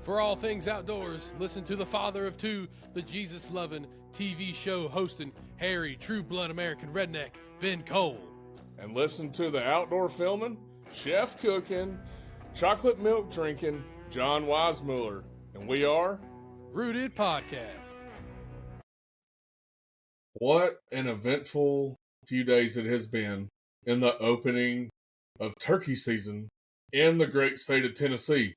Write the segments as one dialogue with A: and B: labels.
A: For all things outdoors, listen to the father of two, the Jesus-loving TV show hosting hairy, true-blood American redneck, Ben Cole.
B: And listen to the outdoor filming, chef cooking, chocolate milk drinking, John Weissmuller. And we are
A: Rooted Podcast.
B: What an eventful few days it has been in the opening of turkey season in the great state of Tennessee.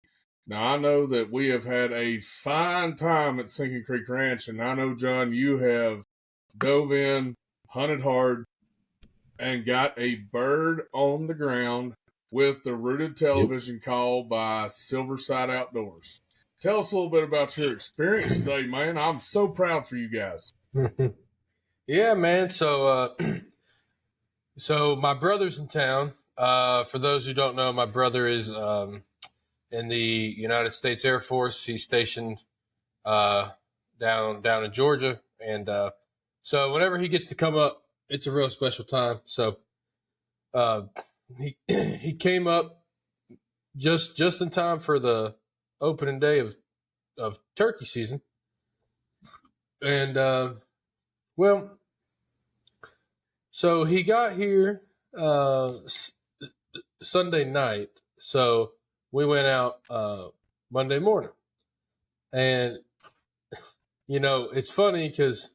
B: Now, I know that we have had a fine time at Sinking Creek Ranch, and I know, John, you have dove in, hunted hard, and got a bird on the ground with the Rooted television call by Silverside Outdoors. Tell us a little bit about your experience today, man. I'm so proud for you guys.
A: Yeah, man. So my brother's in town. For those who don't know, my brother is in the United States Air Force. He's stationed down in Georgia, and so whenever he gets to come up, it's a real special time. So he came up just in time for the opening day of turkey season, and well, so he got here Sunday night. So we went out Monday morning, and it's funny because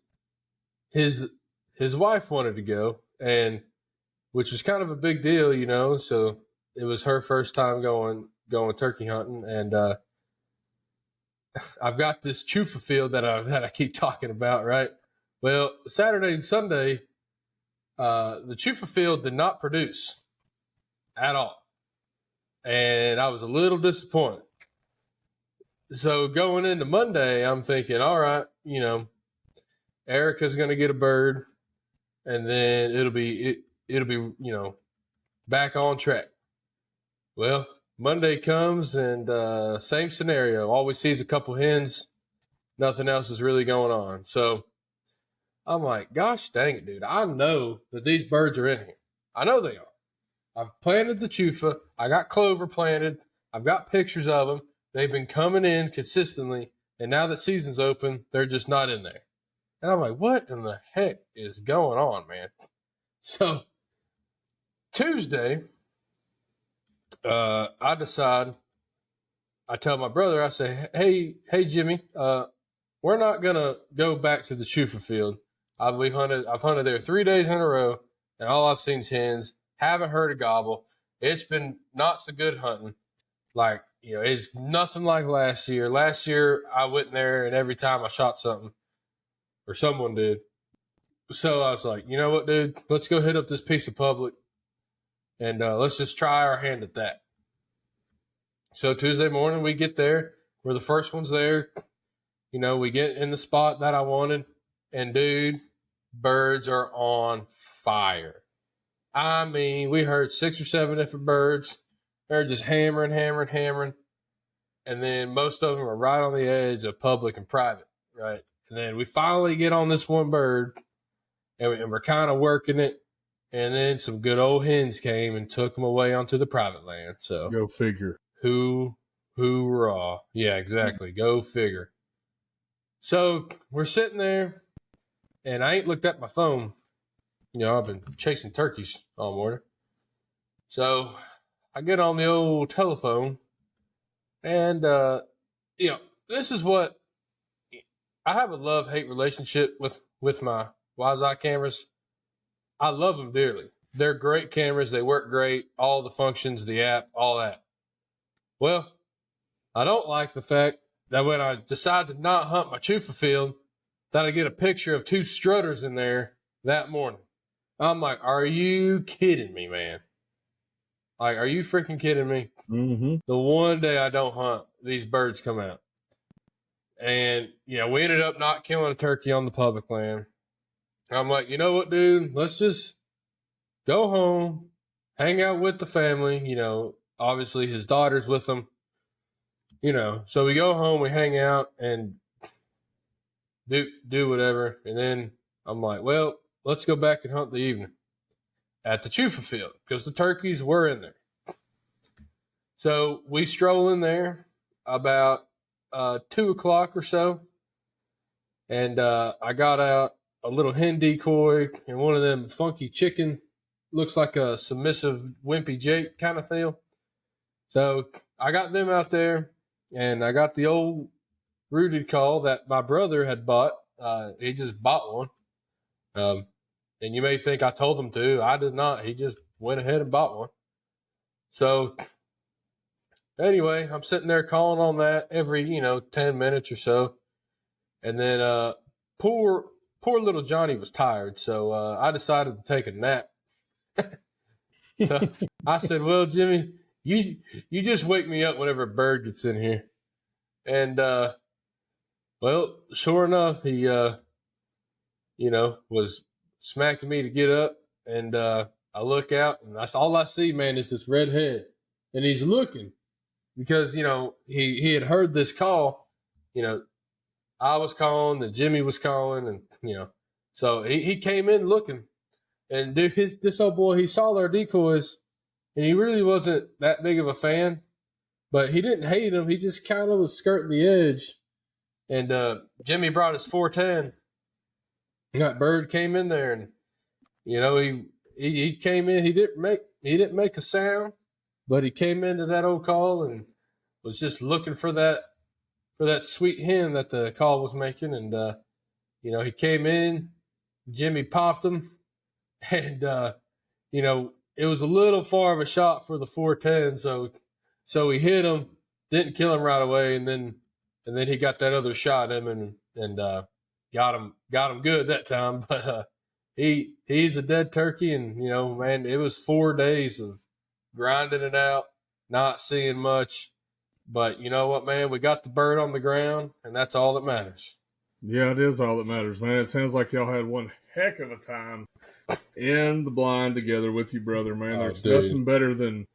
A: his wife wanted to go, and which was kind of a big deal, so it was her first time going turkey hunting, and I've got this chufa field that I keep talking about, right? Well, Saturday and Sunday, the chufa field did not produce at all, and I was a little disappointed. So going into Monday, I'm thinking, all right, Erica's going to get a bird, and then it'll be back on track. Well, Monday comes, and same scenario. All we see is a couple hens. Nothing else is really going on. So I'm like, gosh dang it, dude. I know that these birds are in here. I know they are. I've planted the chufa. I got clover planted. I've got pictures of them. They've been coming in consistently. And now that season's open, they're just not in there. And I'm like, what in the heck is going on, man? So Tuesday, I tell my brother, I say, hey, Jimmy, we're not going to go back to the chufa field. I've hunted there 3 days in a row, and all I've seen is hens. Haven't heard a gobble. It's been not so good hunting. Like, it's nothing like last year. Last year, I went in there, and every time I shot something, or someone did. So I was like, you know what, dude? Let's go hit up this piece of public, and let's just try our hand at that. So Tuesday morning, we get there. We're the first ones there. We get in the spot that I wanted, and dude, birds are on fire. I mean, we heard 6 or 7 different birds. They're just hammering. And then most of them are right on the edge of public and private, right? And then we finally get on this one bird, and we're kind of working it. And then some good old hens came and took them away onto the private land. So
B: go figure.
A: Hoorah. Yeah, exactly. Go figure. So we're sitting there, and I ain't looked at my phone. I've been chasing turkeys all morning. So I get on the old telephone, and, this is what I have a love-hate relationship with my Wise-Eye cameras. I love them dearly. They're great cameras. They work great. All the functions, the app, all that. Well, I don't like the fact that when I decide to not hunt my chufa field, that I get a picture of 2 strutters in there that morning. I'm like, are you kidding me, man? Like, are you freaking kidding me?
B: Mm-hmm.
A: The one day I don't hunt, these birds come out. And, we ended up not killing a turkey on the public land. I'm like, you know what, dude? Let's just go home, hang out with the family. Obviously his daughter's with them. So we go home, we hang out, and do whatever. And then I'm like, well, let's go back and hunt the evening at the chufa field because the turkeys were in there. So we stroll in there about 2 o'clock or so, and I got out a little hen decoy and one of them funky chicken, looks like a submissive wimpy Jake kind of feel. So I got them out there, and I got the old rooted call that my brother had bought. He just bought one. And you may think I told him to. I did not. He just went ahead and bought one. So anyway, I'm sitting there calling on that every, 10 minutes or so. And then poor little Johnny was tired. So I decided to take a nap. So I said, well, Jimmy, you just wake me up whenever a bird gets in here. And well, sure enough, he was smacking me to get up, and I look out, and that's all I see, man, is this red head, and he's looking because he had heard this call, I was calling, and Jimmy was calling, and so he came in looking, and dude, this old boy, he saw their decoys, and he really wasn't that big of a fan, but he didn't hate them. He just kind of was skirting the edge, and Jimmy brought his 410. That bird came in there, and he came in. He didn't make a sound, but he came into that old call and was just looking for that sweet hen that the call was making. And he came in. Jimmy popped him, and it was a little far of a shot for the 410. So he hit him, didn't kill him right away, and then he got that other shot at him and got him good that time. But he's a dead turkey, and man, it was 4 days of grinding it out, not seeing much. But you know what, man, we got the bird on the ground, and that's all that matters.
B: Yeah, it is all that matters, man. It sounds like y'all had one heck of a time in the blind together with your brother, man. There's nothing better than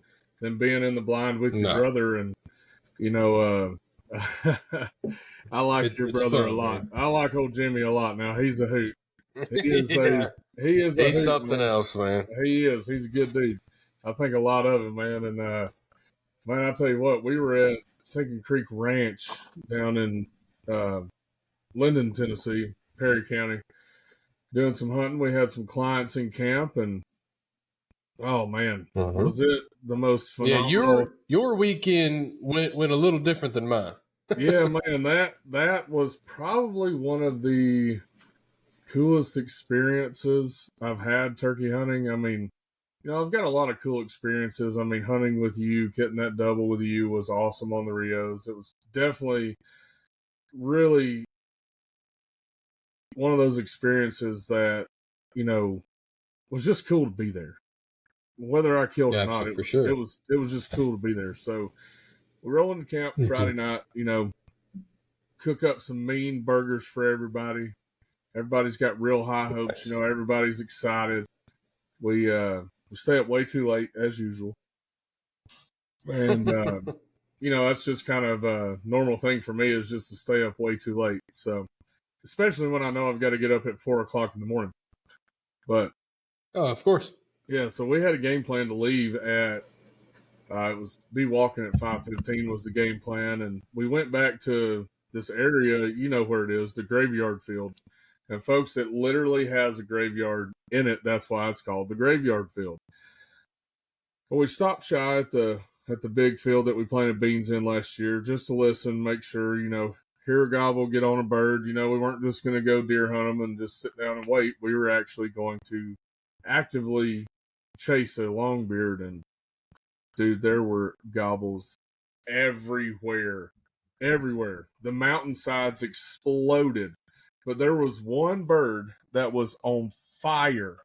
B: being in the blind with your brother, and I like your brother a lot. Man. I like old Jimmy a lot. Now he's a hoot. He is he's
A: hoot, something man. Else, man.
B: He is. He's a good dude. I think a lot of him, man. And man, I tell you what, we were at Sinking Creek Ranch down in Linden, Tennessee, Perry County, doing some hunting. We had some clients in camp, and oh man, was it the most phenomenal?
A: Yeah, your weekend went a little different than mine.
B: Yeah, man, that was probably one of the coolest experiences I've had turkey hunting. I mean, I've got a lot of cool experiences. I mean, hunting with you, getting that double with you was awesome on the Rios. It was definitely really one of those experiences that, was just cool to be there. Whether I killed or not, it was just cool to be there. So we roll into camp Friday night, cook up some mean burgers for everybody. Everybody's got real high hopes, everybody's excited. We stay up way too late as usual. And that's just kind of a normal thing for me, is just to stay up way too late. So especially when I know I've got to get up at 4:00 in the morning. But
A: of course.
B: Yeah, so we had a game plan to leave at it was be walking at 5:15 was the game plan, and we went back to this area, where it is, the graveyard field. And folks, it literally has a graveyard in it. That's why it's called the graveyard field. Well, we stopped shy at the big field that we planted beans in last year, just to listen, make sure, hear a gobble, get on a bird. We weren't just going to go deer hunt them and just sit down and wait. We were actually going to actively chase a longbeard, and dude, there were gobbles everywhere. The mountainsides exploded, but there was one bird that was on fire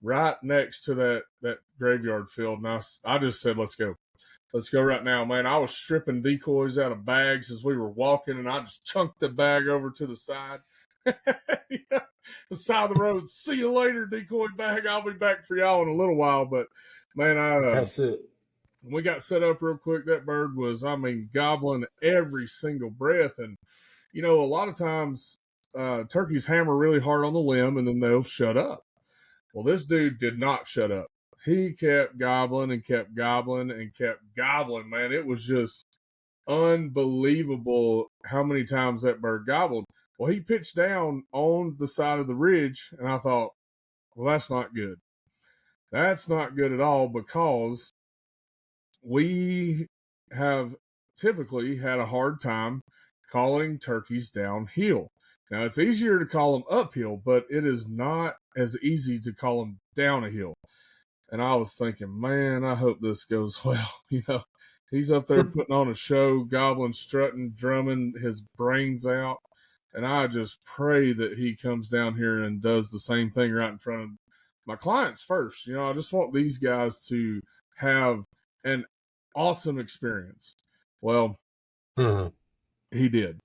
B: right next to that graveyard field, and I just said, let's go right now, man. I was stripping decoys out of bags as we were walking, and I just chunked the bag over to the side. The side of the road. See you later, decoy bag. I'll be back for y'all in a little while. But man,
A: that's it.
B: We got set up real quick. That bird was, gobbling every single breath. And a lot of times turkeys hammer really hard on the limb, and then they'll shut up. Well, this dude did not shut up. He kept gobbling and kept gobbling and kept gobbling. Man, it was just unbelievable how many times that bird gobbled. Well, he pitched down on the side of the ridge, and I thought, well, that's not good. That's not good at all, because we have typically had a hard time calling turkeys downhill. Now, it's easier to call them uphill, but it is not as easy to call them down a hill. And I was thinking, man, I hope this goes well. He's up there putting on a show, gobbling, strutting, drumming his brains out. And I just pray that he comes down here and does the same thing right in front of my clients first. I just want these guys to have an awesome experience. Well, he did.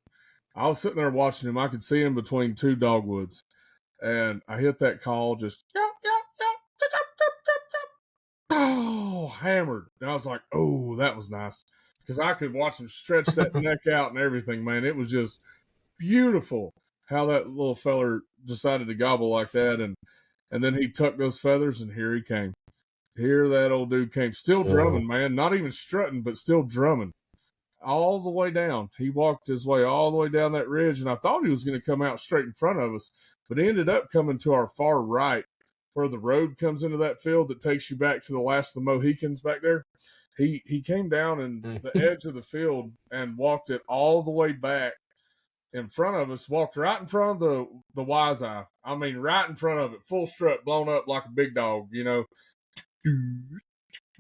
B: I was sitting there watching him. I could see him between two dogwoods. And I hit that call, just, hammered. And I was like, oh, that was nice. Because I could watch him stretch that neck out and everything, man. It was just beautiful how that little feller decided to gobble like that. And then he tucked those feathers, and here he came. Here that old dude came. Still drumming, man. Not even strutting, but still drumming. All the way down. He walked his way all the way down that ridge, and I thought he was going to come out straight in front of us, but he ended up coming to our far right, where the road comes into that field that takes you back to the last of the Mohicans back there. He came down in the edge of the field and walked it all the way back in front of us, walked right in front of the wise eye. I mean, right in front of it, full strut, blown up like a big dog,
A: Oh,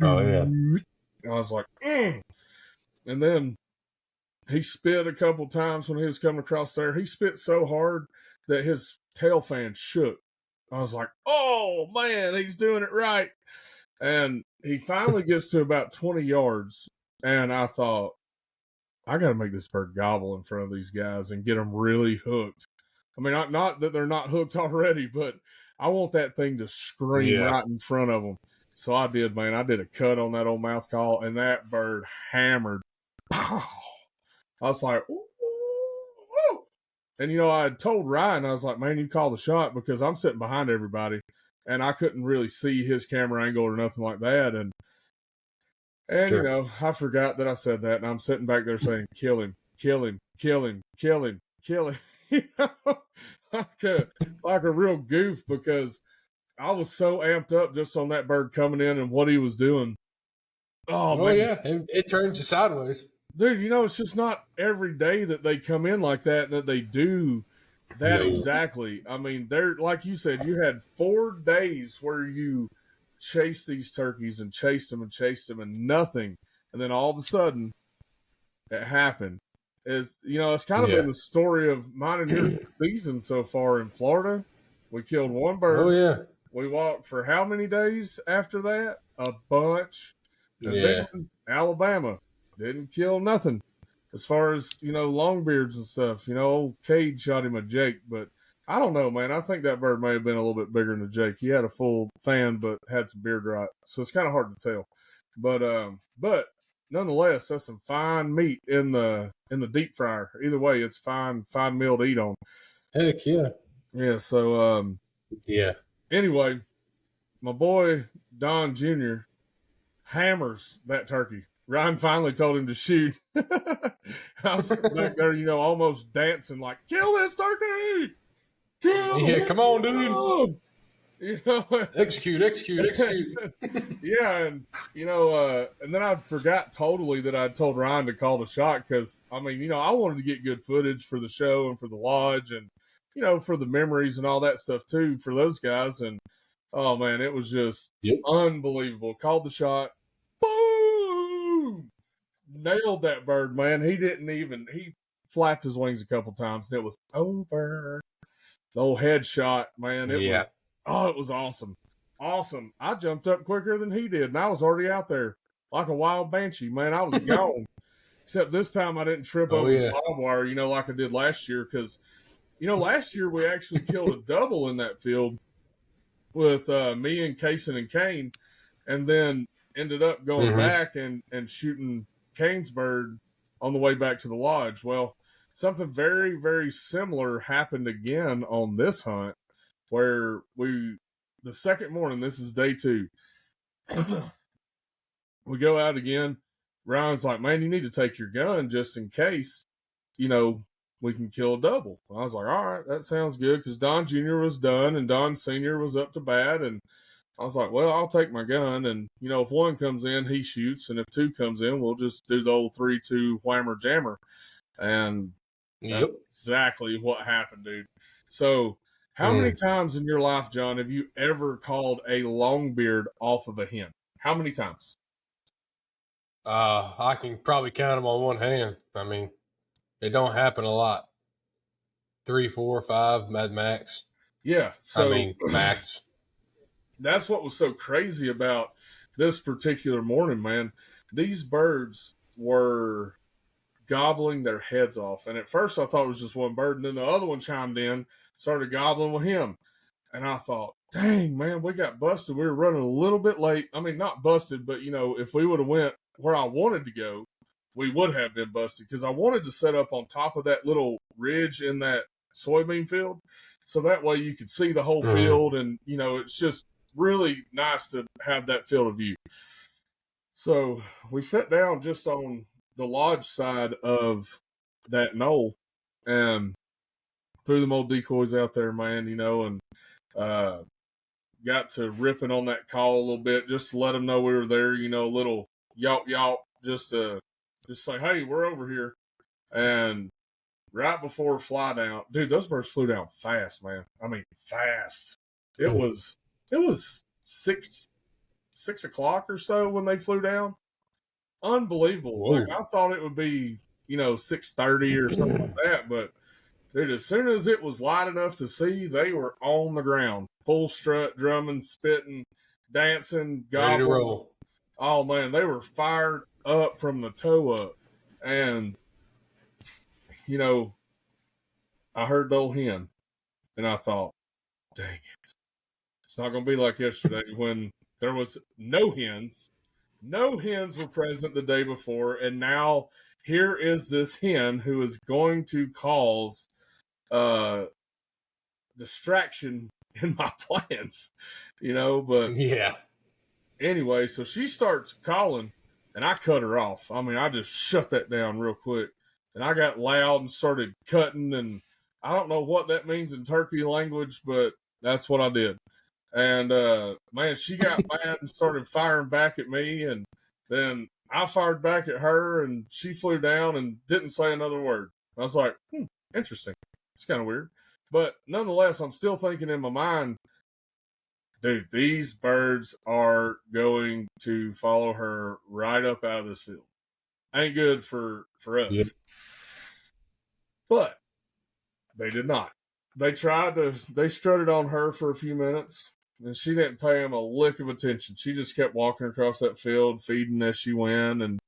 A: yeah.
B: And I was like, And then he spit a couple times when he was coming across there. He spit so hard that his tail fan shook. I was like, oh, man, he's doing it right. And he finally gets to about 20 yards, and I thought, I got to make this bird gobble in front of these guys and get them really hooked. I mean, not that they're not hooked already, but I want that thing to scream right in front of them. So I did, man. I did a cut on that old mouth call, and that bird hammered. I was like, ooh, ooh. And, I had told Ryan, I was like, man, you call the shot, because I'm sitting behind everybody, and I couldn't really see his camera angle or nothing like that. And sure. I forgot that I said that, and I'm sitting back there saying, kill him, kill him, kill him, kill him, kill him. Like a real goof, because I was so amped up just on that bird coming in and what he was doing. Oh, man.
A: Yeah. It turns you sideways.
B: Dude, it's just not every day that they come in like that and that they do that exactly. I mean, they're, like you said, you had 4 days where you chased these turkeys and chased them and nothing. And then all of a sudden, it happened. It's kind of been the story of mine and his season so far in Florida. We killed one bird.
A: Oh, yeah.
B: We walked for how many days after that? A bunch. And then Alabama didn't kill nothing. As far as, longbeards and stuff, old Cade shot him a Jake, but I don't know, man. I think that bird may have been a little bit bigger than a Jake. He had a full fan, but had some beard rot. So it's kind of hard to tell. But nonetheless, that's some fine meat in the deep fryer. Either way, it's fine meal to eat on.
A: Heck yeah.
B: Yeah, so anyway, my boy Don Jr. hammers that turkey. Ryan finally told him to shoot. I was sitting back there, almost dancing like, kill this turkey! Kill him!
A: Come on, dude! Execute.
B: Yeah, and and then I forgot totally that I told Ryan to call the shot, because I mean, I wanted to get good footage for the show and for the lodge, and for the memories and all that stuff too for those guys. And oh man, it was just unbelievable. Called the shot, boom, nailed that bird, man. He flapped his wings a couple times and it was over. The old headshot, man. It was awesome. Awesome. I jumped up quicker than he did, and I was already out there like a wild banshee, man. I was gone. Except this time I didn't trip over the barbed wire, like I did last year, because, last year we actually killed a double in that field with me and Kaysen and Kane, and then ended up going back and shooting Kane's bird on the way back to the lodge. Well, something very, very similar happened again on this hunt, where the second morning, this is day 2, we go out again, Ryan's like, man, you need to take your gun just in case, you know, we can kill a double. I was like, all right, that sounds good, because Don Jr. was done and Don Sr. was up to bat. And I was like, well, I'll take my gun. And, you know, if one comes in, he shoots. And if two comes in, we'll just do the old 3-2 whammer jammer. And that's
A: Yep.
B: exactly what happened, dude. So, how many times in your life, John, have you ever called a longbeard off of a hen? How many times?
A: I can probably count them on one hand. I mean, it don't happen a lot. 3, 4, 5, mad max.
B: Yeah.
A: I
B: So,
A: mean, max.
B: that's what was so crazy about this particular morning, man. These birds were gobbling their heads off. And at first I thought it was just one bird, and then the other one chimed in, started gobbling with him. And I thought, dang, man, we got busted. We were running a little bit late. I mean, not busted, but, you know, if we would have went where I wanted to go, we would have been busted, because I wanted to set up on top of that little ridge in that soybean field. So that way you could see the whole field. And, you know, it's just really nice to have that field of view. So we sat down just on the lodge side of that knoll and threw them old decoys out there, man, you know, and got to ripping on that call a little bit just to let them know we were there, you know, a little yawp yawp, just to say, hey, we're over here. And right before fly down, dude, those birds flew down fast, man. I mean, fast. It was 6 o'clock or so when they flew down. Unbelievable.
A: Whoa.
B: Like, I thought it would be, you know, 6:30 or something like that, but dude, as soon as it was light enough to see, they were on the ground, full strut, drumming, spitting, dancing,
A: Ready to
B: gobbling.
A: roll.
B: Oh man, they were fired up from the toe up. And, you know, I heard the old hen, and I thought, dang it, it's not going to be like yesterday when there was no hens. No hens were present the day before, and now here is this hen who is going to cause distraction in my plans, you know. But
A: Yeah.
B: anyway, so she starts calling, and I cut her off. I mean, I just shut that down real quick, and I got loud and started cutting, and I don't know what that means in turkey language, but that's what I did. And man, she got mad and started firing back at me, and then I fired back at her, and she flew down and didn't say another word. I was like, interesting. It's kind of weird. But nonetheless, I'm still thinking in my mind, dude, these birds are going to follow her right up out of this field. Ain't good for us.
A: Yep.
B: But they did not. They strutted on her for a few minutes, and she didn't pay him a lick of attention. She just kept walking across that field, feeding as she went, and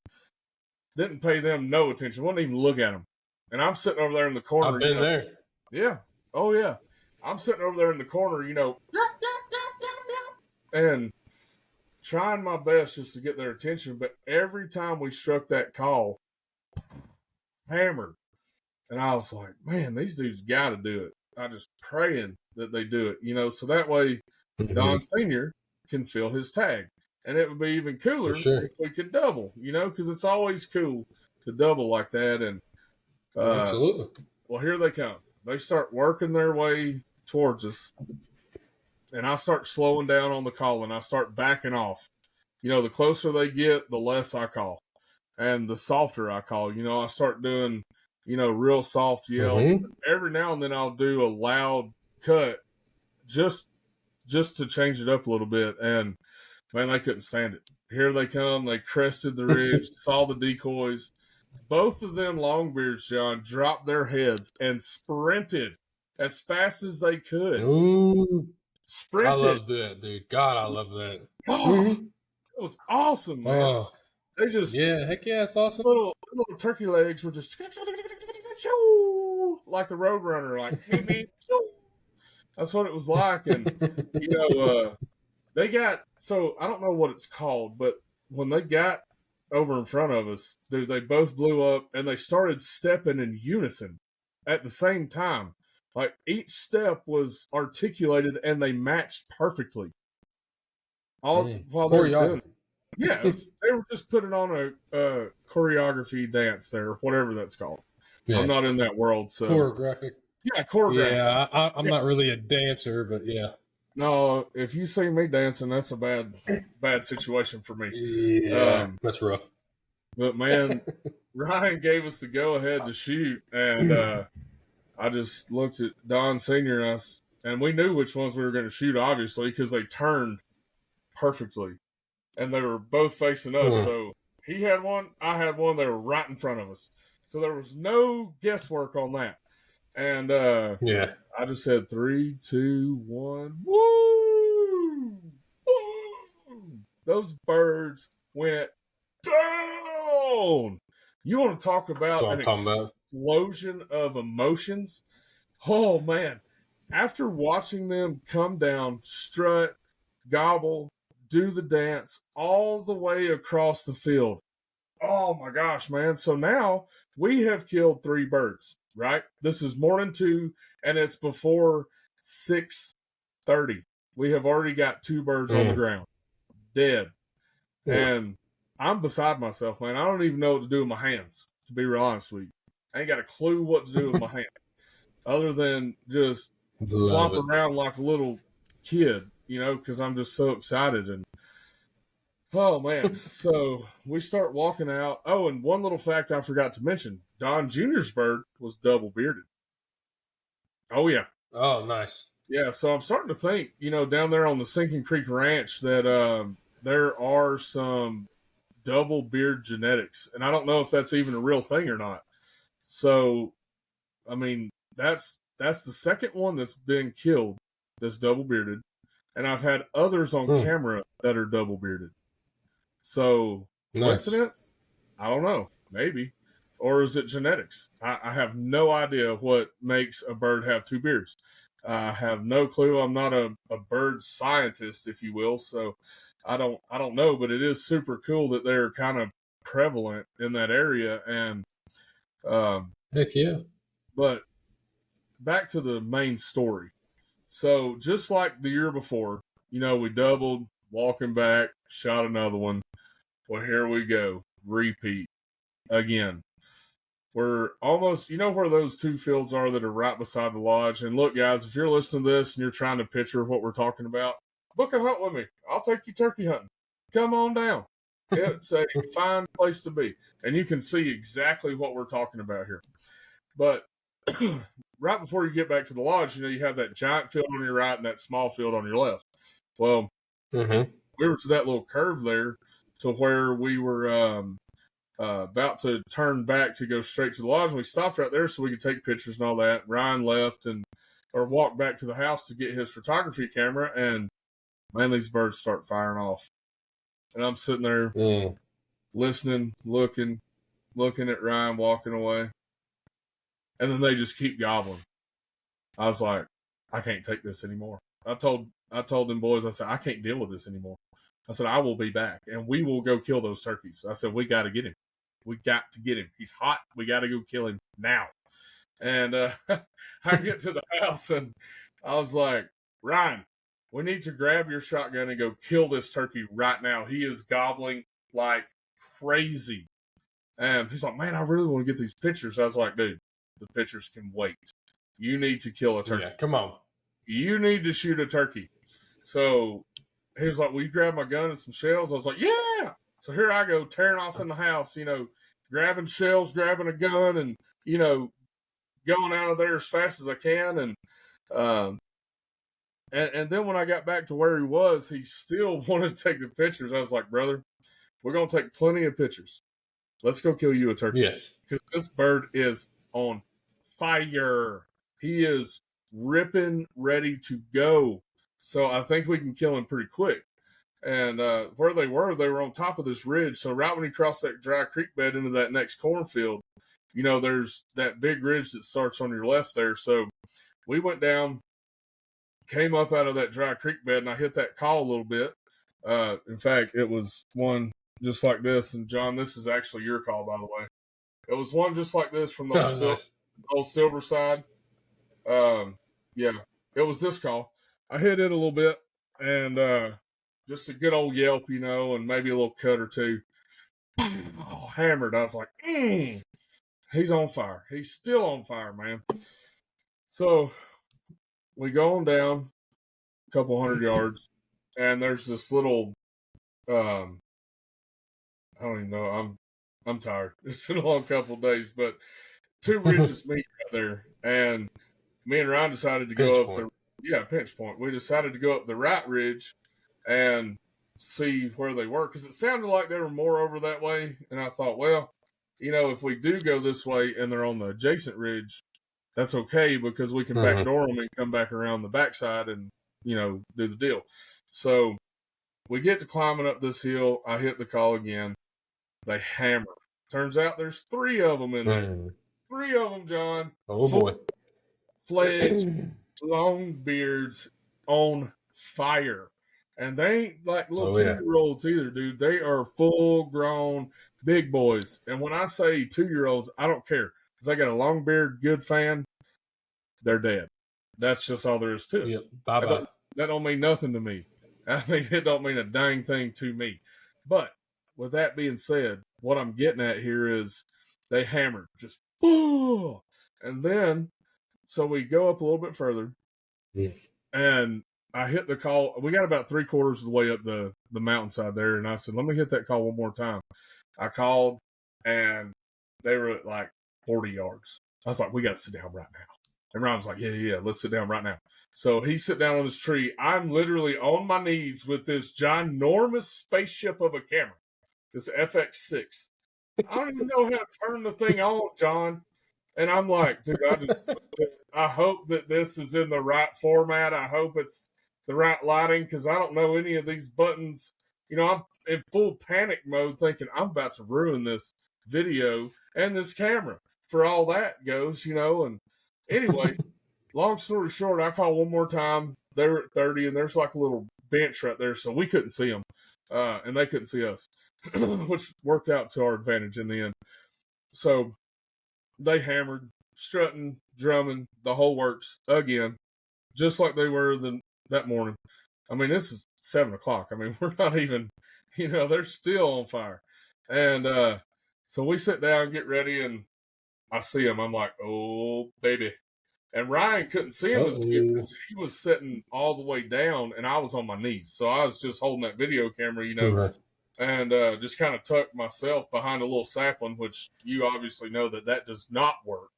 B: didn't pay them no attention. Wouldn't even look at them. And I'm sitting over there in the corner.
A: I've been there.
B: Yeah. Oh, yeah. I'm sitting over there in the corner, you know, and trying my best just to get their attention. But every time we struck that call, hammered. And I was like, man, these dudes got to do it. I just praying that they do it, you know, so that way Don Sr. can fill his tag. And it would be even cooler if we could double, you know, because it's always cool to double like that. And
A: absolutely.
B: Well, here they come. They start working their way towards us. And I start slowing down on the call, and I start backing off. You know, the closer they get, the less I call. And the softer I call. You know, I start doing, you know, real soft yells. Every now and then I'll do a loud cut just to change it up a little bit. And, man, they couldn't stand it. Here they come. They crested the ridge, saw the decoys. Both of them longbeards, John, dropped their heads and sprinted as fast as they could.
A: Ooh.
B: Sprinted.
A: I love that, dude. God, I love that.
B: Oh, it was awesome, man.
A: Oh.
B: They just,
A: yeah, heck yeah, it's awesome.
B: Little turkey legs were just like the Roadrunner, like that's what it was like. And you know, they got, so I don't know what it's called, but when they got over in front of us, dude, they both blew up and they started stepping in unison at the same time. Like each step was articulated and they matched perfectly. All while they were doing it. Yeah, they were just putting on a choreography dance there, whatever that's called. I'm
A: Yeah,
B: not in that world, so
A: choreographic.
B: yeah, choreograph.
A: Yeah, I'm
B: Yeah.
A: not really a dancer, but yeah.
B: No, if you see me dancing, that's a bad situation for me.
A: Yeah,
B: Um,
A: that's rough.
B: but man, Ryan gave us the go ahead to shoot, and I just looked at Don Senior and us, and we knew which ones we were going to shoot, obviously, because they turned perfectly, and they were both facing us.
A: Mm,
B: So he had one, I had one. They were right in front of us, so there was no guesswork on that. And
A: yeah.
B: I just said 3, 2, 1, woo! Woo! Those birds went down. You want to talk
A: That's
B: about
A: what
B: an
A: I'm talking about.
B: explosion of emotions? Oh man. After watching them come down, strut, gobble, do the dance all the way across the field. Oh my gosh, man. So now we have killed 3 birds, right? This is morning 2 and it's before 6:30. We have already got 2 birds on the
A: Mm,
B: ground, dead.
A: mm.
B: And I'm beside myself, man. I don't even know what to do with my hands, to be real honest with you. I ain't got a clue what to do with my hand other than just
A: Love
B: flop
A: it.
B: around like a little kid, because I'm just so excited. And oh man, so we start walking out. Oh, and one little fact I forgot to mention: Don Jr.'s bird was double bearded. Oh yeah,
A: Oh, nice.
B: yeah. So I'm starting to think, down there on the Sinking Creek Ranch, that there are some double beard genetics, and I don't know if that's even a real thing or not. So, I mean, that's the second one that's been killed that's double bearded, and I've had others on
A: Mm,
B: camera that are double bearded. So,
A: nice.
B: coincidence? I don't know. Maybe. Or is it genetics? I have no idea what makes a bird have 2 beards. I have no clue. I'm not a bird scientist, if you will, so I don't know, but it is super cool that they're kind of prevalent in that area. And um,
A: Heck yeah.
B: but back to the main story. So just like the year before, we doubled, walking back, shot another one. Well, here we go. Repeat again. We're almost, where those 2 fields are that are right beside the lodge. And look, guys, if you're listening to this and you're trying to picture what we're talking about, book a hunt with me. I'll take you turkey hunting. Come on down. It's a fine place to be. And you can see exactly what we're talking about here. But right before you get back to the lodge, you have that giant field on your right and that small field on your left. Well,
A: Mm-hmm.
B: we were to that little curve there to where we were about to turn back to go straight to the lodge. And we stopped right there so we could take pictures and all that. Ryan left or walked back to the house to get his photography camera. And man, these birds start firing off. And I'm sitting there
A: Mm.
B: listening, looking at Ryan walking away. And then they just keep gobbling. I was like, I can't take this anymore. I told them boys, I said, I can't deal with this anymore. I said, I will be back and we will go kill those turkeys. I said, we got to get him. We got to get him. He's hot. We got to go kill him now. And I get to the house and I was like, Ryan, we need to grab your shotgun and go kill this turkey right now. He is gobbling like crazy. And he's like, man, I really want to get these pictures. I was like, dude, the pictures can wait. You need to kill a turkey.
A: Yeah, come on.
B: You need to shoot a turkey. So he was like, will you grab my gun and some shells? I was like, yeah. So here I go tearing off in the house, grabbing shells, grabbing a gun, and, going out of there as fast as I can. Um, and then when I got back to where he was, he still wanted to take the pictures. I was like, brother, we're going to take plenty of pictures. Let's go kill you a turkey.
A: Yes.
B: Because this bird is on fire. He is ripping, ready to go. So I think we can kill him pretty quick. And where they were on top of this ridge. So right when you cross that dry creek bed into that next cornfield, there's that big ridge that starts on your left there. So we went down, came up out of that dry creek bed, and I hit that call a little bit. In fact, it was one just like this. And John, this is actually your call, by the way. It was one just like this from the
A: Nice.
B: old silver side. Yeah, it was this call. I hit it a little bit, and just a good old yelp, and maybe a little cut or two. Hammered. I was like, he's on fire. He's still on fire, man. So we go on down a couple hundred yards, and there's this little, I don't even know. I'm tired. It's been a long couple of days, but two ridges meet right there, and me and Ryan decided to go up pinch point. We decided to go up the right ridge and see where they were, because it sounded like they were more over that way. And I thought, well, if we do go this way and they're on the adjacent ridge, that's okay, because we can backdoor them and come back around the backside and, do the deal. So we get to climbing up this hill. I hit the call again. They hammer. Turns out there's 3 of them in there. 3 of them, John.
A: Oh, boy.
B: Fledged, long beards on fire. And they ain't like little 2-year-olds either, dude. They are full-grown big boys. And when I say 2-year-olds, I don't care. If they got a long beard, good fan, they're dead. That's just all there is to it.
A: Yep. Bye-bye.
B: That don't mean nothing to me. I mean, it don't mean a dang thing to me. But with that being said, what I'm getting at here is they hammered. Just, boom! And then, so we go up a little bit further, and I hit the call. We got about 3/4 of the way up the mountainside there, and I said, let me hit that call one more time. I called, and they were at like 40 yards. I was like, we got to sit down right now. And Ryan was like, yeah, let's sit down right now. So he sit down on this tree. I'm literally on my knees with this ginormous spaceship of a camera, this FX6. I don't even know how to turn the thing on, John. And I'm like, dude, I hope that this is in the right format. I hope it's the right lighting, because I don't know any of these buttons. I'm in full panic mode thinking I'm about to ruin this video and this camera for all that goes, and anyway, long story short, I called one more time. They were at 30, and there's like a little bench right there, so we couldn't see them, and they couldn't see us, which worked out to our advantage in the end. So they hammered, strutting, drumming, the whole works again, just like they were that morning. I mean, this is 7 o'clock. I mean, we're not even, they're still on fire. And so we sit down, get ready, and I see him. I'm like, oh, baby. And Ryan couldn't see him as good because he was sitting all the way down, and I was on my knees. So I was just holding that video camera, and just kind of tucked myself behind a little sapling, which you obviously know that does not work.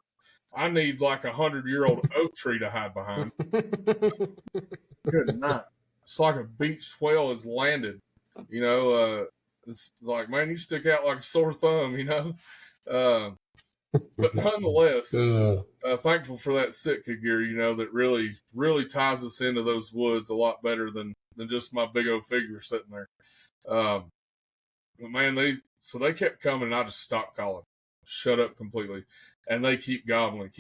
B: I need like 100-year-old oak tree to hide behind. Good night. It's like a beached whale has landed. It's like, man, you stick out like a sore thumb, But nonetheless, thankful for that Sitka gear, that really, really ties us into those woods a lot better than just my big old figure sitting there. But man, they kept coming, and I just stopped calling, shut up completely, and they keep gobbling.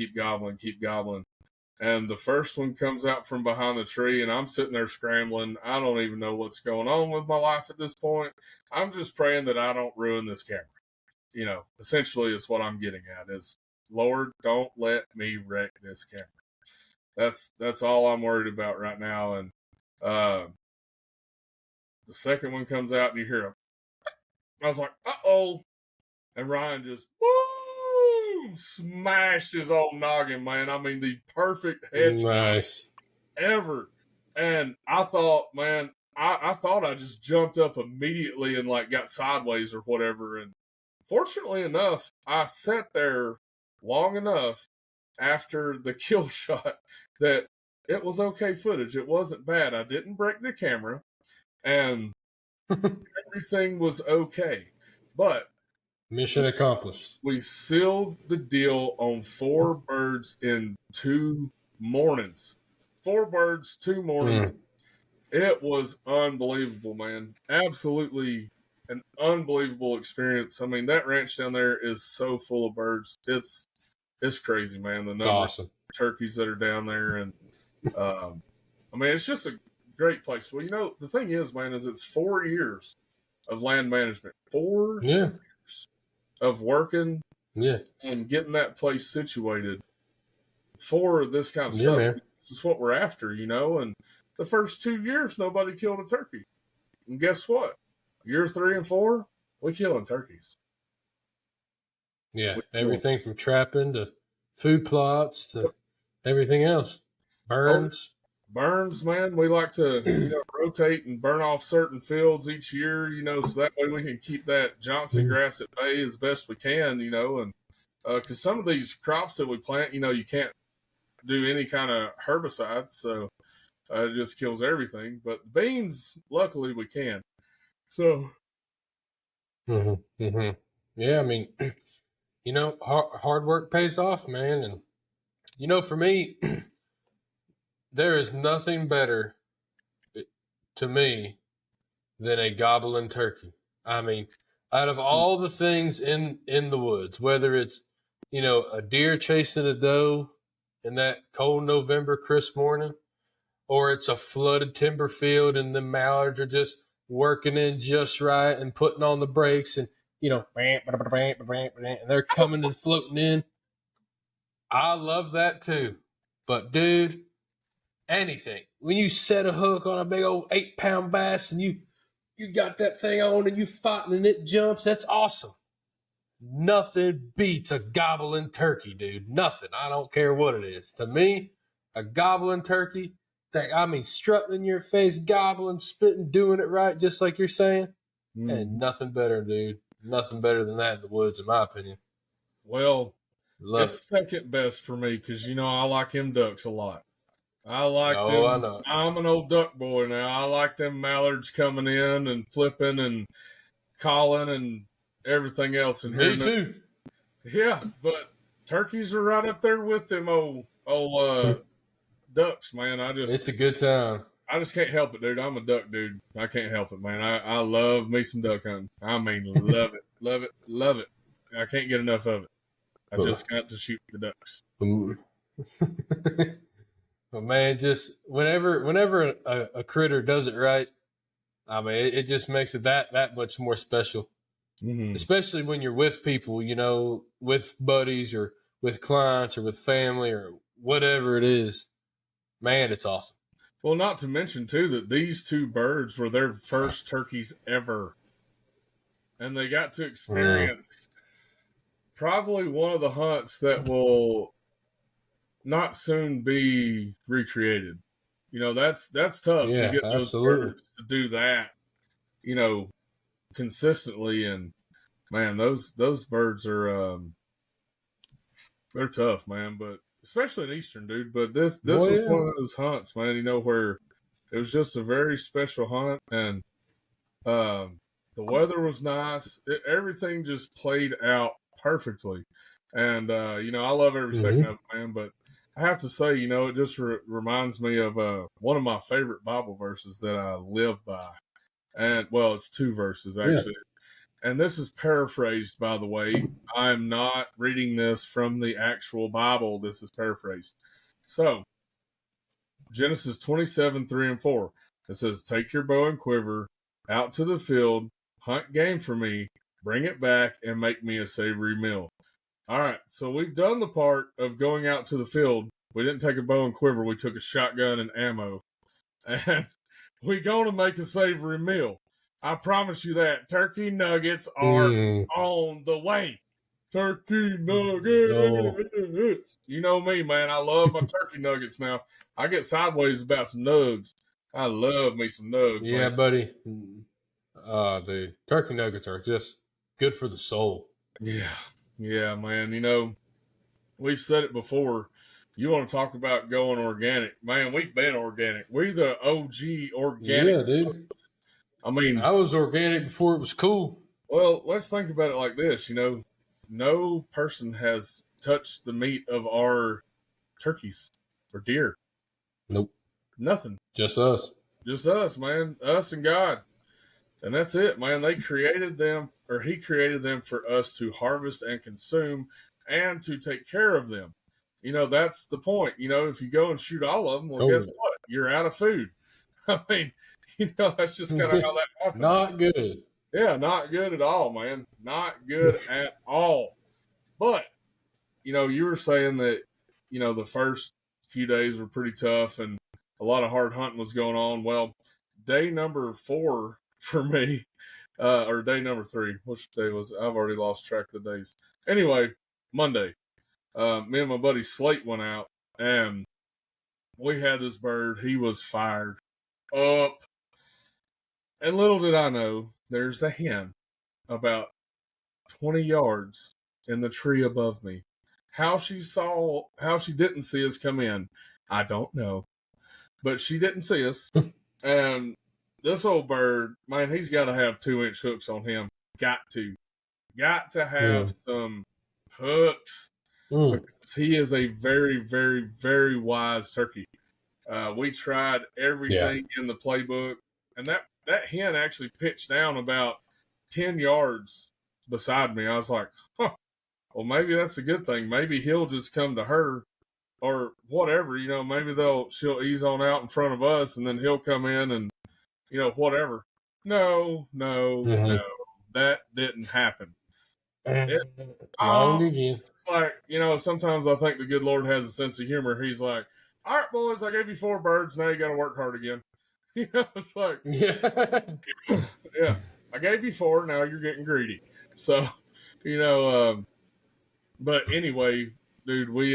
B: And the first one comes out from behind the tree, and I'm sitting there scrambling. I don't even know what's going on with my life at this point. I'm just praying that I don't ruin this camera. Essentially is what I'm getting at is, Lord, don't let me wreck this camera. That's all I'm worried about right now. And the second one comes out, and you hear I was like, uh-oh. And Ryan just, woo, smashed his old noggin, man. I mean, the perfect headshot ever. And I thought, man, I thought I just jumped up immediately and like got sideways or whatever. And fortunately enough, I sat there long enough after the kill shot that it was okay footage. It wasn't bad. I didn't break the camera, and everything was okay. But
A: mission accomplished.
B: We sealed the deal on 4 birds in 2 mornings. 4 birds, 2 mornings. It was unbelievable, man. Absolutely an unbelievable experience. I mean, that ranch down there is so full of birds. It's crazy, man. The number of turkeys that are down there. And, I mean, it's just a great place. Well, the thing is, man, is it's 4 years of land management. 4 years of working and getting that place situated for this kind of stuff. Man. This is what we're after, And the first 2 years, nobody killed a turkey. And guess what? Year 3 and 4, we killing turkeys.
A: Yeah,
B: We kill 'em.
A: everything from trapping to food plots to everything else.
B: Oh,
A: Burns.
B: burns, man. We like to, rotate and burn off certain fields each year, so that way we can keep that Johnson grass at bay as best we can, and because some of these crops that we plant, you can't do any kind of herbicide, so it just kills everything. But beans, luckily, we can. So,
A: Yeah, I mean, hard work pays off, man. And, for me, there is nothing better to me than a gobbling turkey. I mean, out of all the things in the woods, whether it's, a deer chasing a doe in that cold November crisp morning, or it's a flooded timber field and the mallards are just working in just right and putting on the brakes and and they're coming and floating in. I love that too. But dude, anything. When you set a hook on a big old 8-pound bass and you got that thing on and you fighting and it jumps, that's awesome. Nothing beats a gobbling turkey, dude. Nothing. I don't care what it is. To me, a gobbling turkey, strutting in your face, gobbling, spitting, doing it right, just like you're saying. And nothing better, dude. Nothing better than that in the woods, in my opinion.
B: well,
A: Love
B: it's
A: it.
B: second best for me because, I like them ducks a lot. I like
A: Oh, I
B: them.
A: know.
B: I'm an old duck boy now. I like them mallards coming in and flipping and calling and everything else and
A: Me
B: hearing them.
A: too.
B: Yeah, but turkeys are right up there with them old ducks, man.
A: It's a good time.
B: I just can't help it, dude. I'm a duck dude. I can't help it, man. I love me some duck hunting. I mean, love it, love it, love it. I can't get enough of it. I just got to shoot the ducks.
A: But man, just whenever a critter does it right, I mean, it just makes it that much more special.
B: Mm-hmm.
A: Especially when you're with people, with buddies or with clients or with family or whatever it is. Man, it's awesome.
B: Well, not to mention too that these two birds were their first turkeys ever, and they got to experience probably one of the hunts that will not soon be recreated. That's tough to
A: Yeah,
B: get those
A: absolutely.
B: birds to do that, you know, consistently. And man, those birds are they're tough, man. But especially in Eastern, dude. But this
A: Well,
B: was
A: yeah.
B: one of those hunts, man. Where it was just a very special hunt, and the weather was nice. Everything just played out perfectly, and I love every second of it, man. But I have to say, it just reminds me of one of my favorite Bible verses that I live by, and well, it's two verses
A: Yeah.
B: actually. And this is paraphrased, by the way. I'm not reading this from the actual Bible. This is paraphrased. So, Genesis 27, 3 and 4. It says, take your bow and quiver out to the field, hunt game for me, bring it back, and make me a savory meal. All right, so we've done the part of going out to the field. We didn't take a bow and quiver. We took a shotgun and ammo. And we're going to make a savory meal. I promise you that. Turkey nuggets are on the way. Turkey nuggets. You know me, man. I love my turkey nuggets now. I get sideways about some nugs. I love me some nugs,
A: Yeah,
B: man.
A: buddy. Dude, turkey nuggets are just good for the soul.
B: Yeah. Yeah, man. We've said it before. You want to talk about going organic. Man, we've been organic. We're the OG organic.
A: Yeah, dude.
B: I mean,
A: I was organic before it was cool.
B: well, let's think about it like this. No person has touched the meat of our turkeys or deer.
A: Nope.
B: Nothing.
A: Just us.
B: Just us, man. Us and God. And that's it, man. They created them, or He created them for us to harvest and consume and to take care of them. That's the point. If you go and shoot all of them, well, guess what? You're out of food. I mean, that's just kind of how that happens.
A: Not good.
B: Yeah, not good at all, man. Not good at all. But, you were saying that, the first few days were pretty tough and a lot of hard hunting was going on. Well, day number 4 for me, or day number 3. Which day was it? I've already lost track of the days. Anyway, Monday, me and my buddy Slate went out, and we had this bird. He was fired up. And little did I know, there's a hen about 20 yards in the tree above me. How she didn't see us come in, I don't know. But she didn't see us. And this old bird, man, he's got to have 2-inch hooks on him. Got to have some hooks, because he is a very, very, very wise turkey. We tried everything in the playbook, and that hen actually pitched down about 10 yards beside me. I was like, well, maybe that's a good thing. Maybe he'll just come to her, or whatever, maybe she'll ease on out in front of us, and then he'll come in and, whatever. No, that didn't happen.
A: Wrong again.
B: It's like, sometimes I think the good Lord has a sense of humor. He's like, all right, boys, I gave you 4 birds. Now you got to work hard again. It's like, yeah, I gave you 4. Now you're getting greedy. So, but anyway, dude, we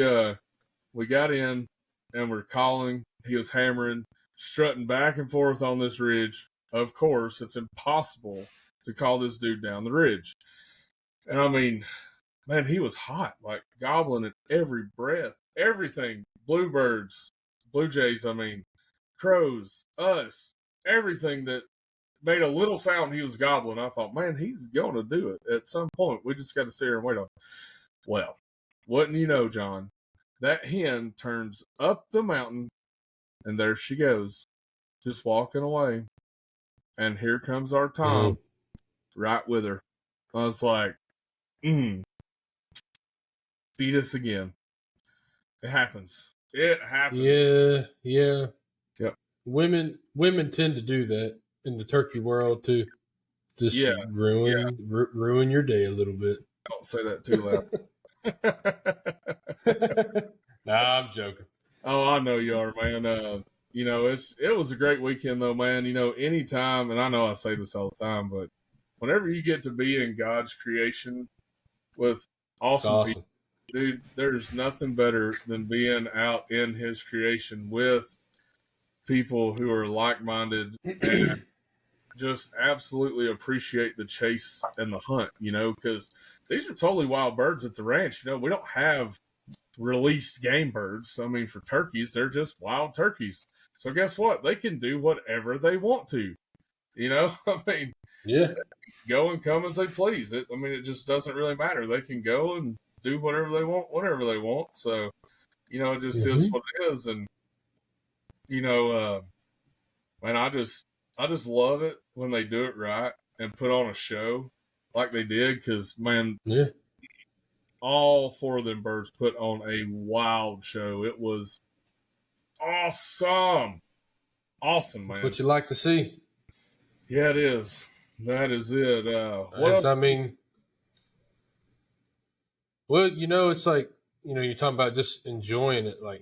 B: got in and we're calling. He was hammering, strutting back and forth on this ridge. Of course, it's impossible to call this dude down the ridge. And I mean, man, he was hot, like gobbling at every breath, everything. Bluebirds, blue jays, crows, us, everything that made a little sound, he was gobbling. I thought, man, he's going to do it at some point. We just got to sit here and wait on it. Well, wouldn't you know, John, that hen turns up the mountain, and there she goes, just walking away. And here comes our Tom right with her. I was like, beat us again. It happens.
A: Yeah.
B: Yep.
A: Women tend to do that in the turkey world too. Just ruin your day a little bit.
B: Don't say that too loud.
A: Nah, I'm joking.
B: Oh, I know you are, man. It was a great weekend though, man. Anytime, and I know I say this all the time, but whenever you get to be in God's creation with awesome people, dude, there's nothing better than being out in His creation with people who are like-minded and just absolutely appreciate the chase and the hunt, because these are totally wild birds at the ranch. We don't have released game birds. For turkeys, they're just wild turkeys. So guess what? They can do whatever they want to. Go and come as they please. It just doesn't really matter. They can go and do whatever they want, whatever they want. So, it just is what it is. And, man, I just love it when they do it right and put on a show like they did. Because, man, all 4 of them birds put on a wild show. It was awesome. Awesome, man.
A: That's what you like to see.
B: Yeah, it is. That is it.
A: It's like, you're talking about just enjoying it. Like,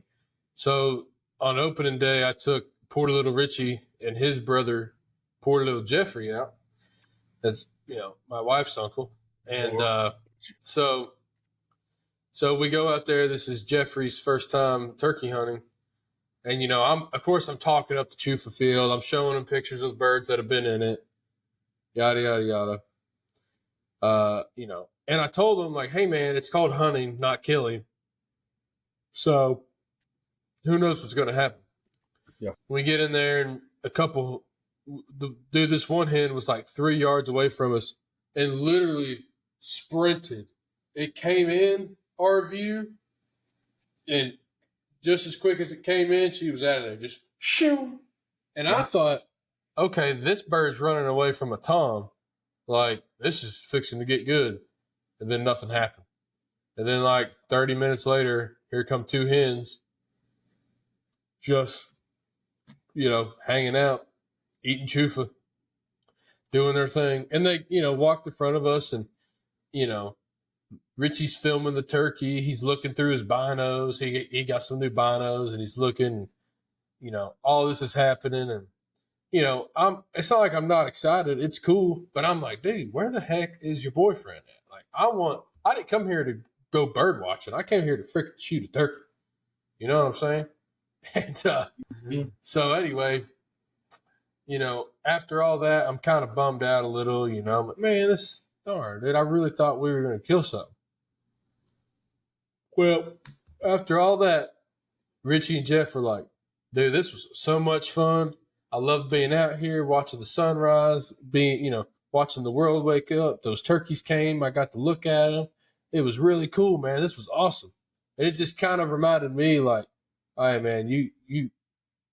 A: so on opening day, I took poor little Richie and his brother, poor little Jeffrey, out. That's, my wife's uncle. And so we go out there. This is Jeffrey's first time turkey hunting. And, I'm talking up the Chufa field. I'm showing him pictures of the birds that have been in it. Yada, yada, yada. And I told him, like, hey, man, it's called hunting, not killing. So who knows what's going to happen?
B: Yeah.
A: We get in there, and this one hen was like 3 yards away from us and literally sprinted. It came in our view, and just as quick as it came in, she was out of there. Just shoo. And I thought, okay, this bird's running away from a tom. Like, this is fixing to get good. And then nothing happened. And then, like, 30 minutes later, here come 2 hens just, hanging out, eating chufa, doing their thing. And they, walked in front of us, and, Richie's filming the turkey. He's looking through his binos. He got some new binos, and he's looking, all this is happening. And It's not like I'm not excited. It's cool, but I'm like, dude, where the heck is your boyfriend at? Like, I didn't come here to go bird watching. I came here to freaking shoot a turkey. You know what I'm saying? And
B: Mhm.
A: so anyway, after all that, I'm kind of bummed out a little, but man, this darn, dude, I really thought we were going to kill something. Well, after all that, Richie and Jeff were like, dude, this was so much fun. I love being out here, watching the sunrise, watching the world wake up. Those turkeys came. I got to look at them. It was really cool, man. This was awesome. And it just kind of reminded me like, all right, man, you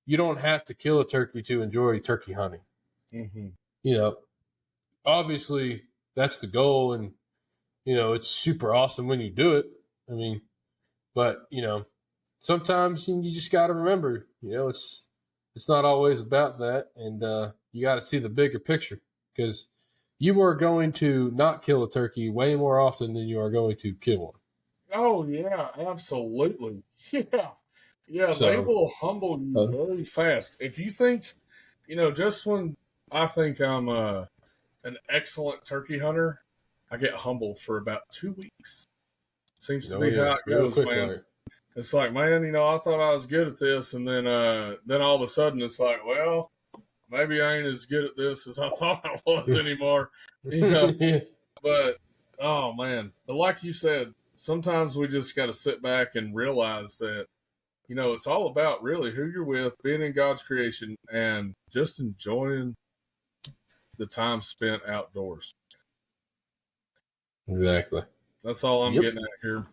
A: don't have to kill a turkey to enjoy turkey hunting.
B: Mm-hmm.
A: Obviously that's the goal, and it's super awesome when you do it. I mean, but sometimes you just got to remember, it's not always about that, and you got to see the bigger picture, because you are going to not kill a turkey way more often than you are going to kill one.
B: Oh yeah, absolutely. Yeah. Yeah, they
A: So,
B: will humble you very fast. If you think, just when I think I'm an excellent turkey hunter, I get humbled for about 2 weeks. Seems to be
A: yeah,
B: how it
A: real
B: goes,
A: quick,
B: man.
A: like,
B: It's like, man, I thought I was good at this, and then all of a sudden it's like, well, maybe I ain't as good at this as I thought I was anymore. You know,
A: yeah,
B: but oh man, but like you said, sometimes we just got to sit back and realize that it's all about really who you're with, being in God's creation, and just enjoying the time spent outdoors.
A: exactly.
B: That's all I'm
A: Yep.
B: getting at here.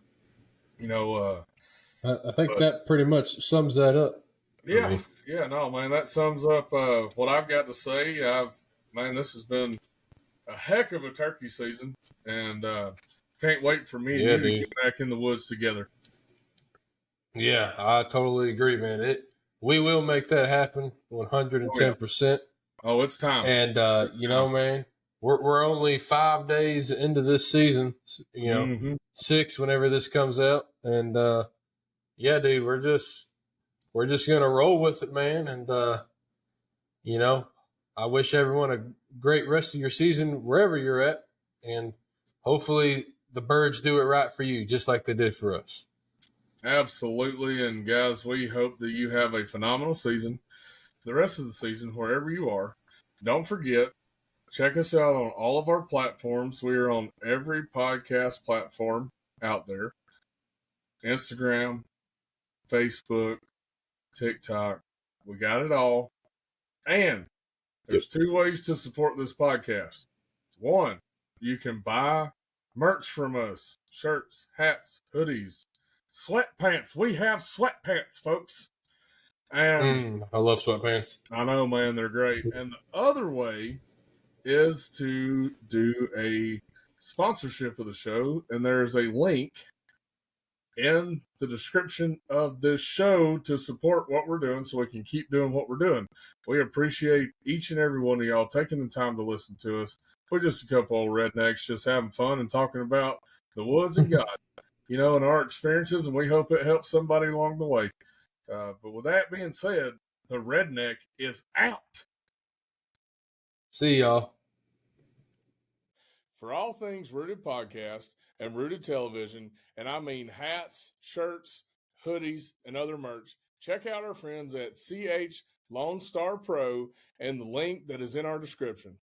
B: You know,
A: I think
B: but
A: that pretty much sums that up for
B: yeah,
A: me.
B: yeah, no, man, that sums up what I've got to say. Man, this has been a heck of a turkey season, and can't wait for me and
A: Yeah,
B: you to
A: dude.
B: get back in the woods together.
A: Yeah, I totally agree, man. We will make that happen
B: Oh yeah.
A: 110%.
B: Oh, it's time.
A: And
B: It's time.
A: man, we're only 5 days into this season,
B: Mm-hmm.
A: 6 whenever this comes out. And yeah, dude, we're just gonna roll with it, man. And you know, I wish everyone a great rest of your season wherever you're at. And hopefully the birds do it right for you, just like they did for us.
B: Absolutely. And guys, we hope that you have a phenomenal season. The rest of the season, wherever you are, don't forget, check us out on all of our platforms. We are on every podcast platform out there: Instagram, Facebook, TikTok. We got it all. And
A: Yep.
B: there's 2 ways to support this podcast. One, you can buy merch from us: shirts, hats, hoodies, sweatpants. We have sweatpants, folks. And
A: I love sweatpants.
B: I know, man, they're great. And the other way is to do a sponsorship of the show. And there's a link in the description of this show to support what we're doing so we can keep doing what we're doing. We appreciate each and every one of y'all taking the time to listen to us. We're just a couple old rednecks just having fun and talking about the woods and God, and our experiences, and we hope it helps somebody along the way. But with that being said, the redneck is out.
A: See y'all.
B: For all things Rooted Podcast and Rooted Television, and I mean hats, shirts, hoodies, and other merch, check out our friends at CH Lone Star Pro and the link that is in our description.